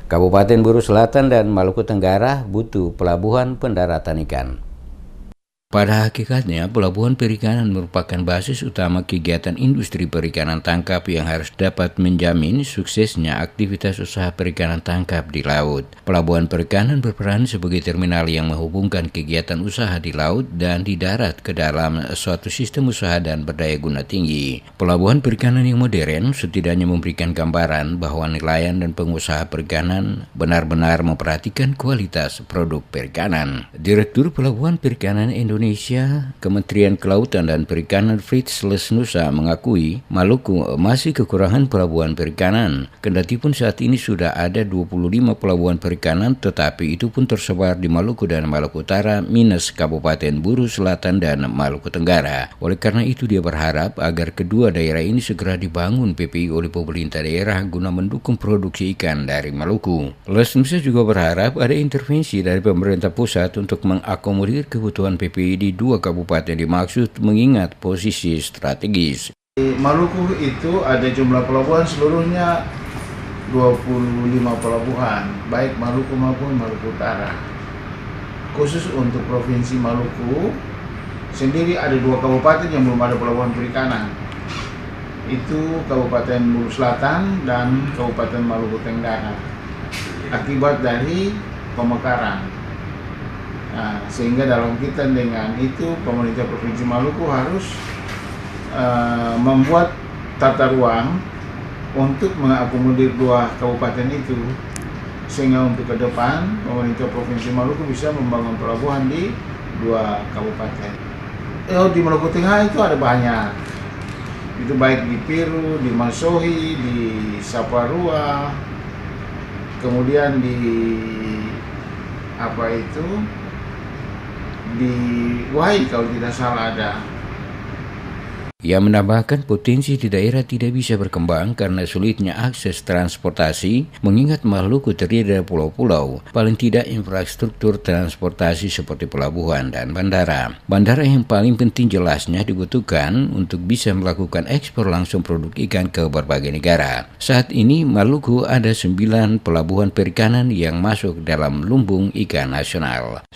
Kabupaten Buru Selatan dan Maluku Tenggara butuh pelabuhan pendaratan ikan. Pada hakikatnya, pelabuhan perikanan merupakan basis utama kegiatan industri perikanan tangkap yang harus dapat menjamin suksesnya aktivitas usaha perikanan tangkap di laut. Pelabuhan perikanan berperan sebagai terminal yang menghubungkan kegiatan usaha di laut dan di darat ke dalam suatu sistem usaha dan berdaya guna tinggi. Pelabuhan perikanan yang modern setidaknya memberikan gambaran bahwa nelayan dan pengusaha perikanan benar-benar memperhatikan kualitas produk perikanan. Direktur Pelabuhan Perikanan Indonesia, Kementerian Kelautan dan Perikanan Frits Lesnusa mengakui Maluku masih kekurangan pelabuhan perikanan. Kendati pun saat ini sudah ada 25 pelabuhan perikanan, tetapi itu pun tersebar di Maluku dan Maluku Utara minus Kabupaten Buru Selatan dan Maluku Tenggara. Oleh karena itu dia berharap agar kedua daerah ini segera dibangun PPI oleh pemerintah daerah guna mendukung produksi ikan dari Maluku. Lesnusa juga berharap ada intervensi dari pemerintah pusat untuk mengakomodir kebutuhan PPI di dua kabupaten dimaksud mengingat posisi strategis. Di Maluku itu ada jumlah pelabuhan seluruhnya 25 pelabuhan, baik Maluku maupun Maluku Utara. Khusus untuk Provinsi Maluku sendiri ada dua kabupaten yang belum ada pelabuhan perikanan. Itu Kabupaten Buru Selatan dan Kabupaten Maluku Tenggara. Akibat dari pemekaran. Nah, sehingga dalam kaitan dengan itu pemerintah Provinsi Maluku harus membuat tata ruang untuk mengakomodir dua kabupaten itu, sehingga untuk ke depan pemerintah Provinsi Maluku bisa membangun pelabuhan di dua kabupaten. Di Maluku Tengah itu ada banyak, itu baik di Piru, di Masohi, di Saparua, kemudian di di Wahai kalau tidak salah ada. Ia menambahkan potensi di daerah tidak bisa berkembang karena sulitnya akses transportasi, mengingat Maluku terdiri dari pulau-pulau, paling tidak infrastruktur transportasi seperti pelabuhan dan bandara. Bandara yang paling penting jelasnya dibutuhkan untuk bisa melakukan ekspor langsung produk ikan ke berbagai negara. Saat ini Maluku ada 9 pelabuhan perikanan yang masuk dalam lumbung ikan nasional.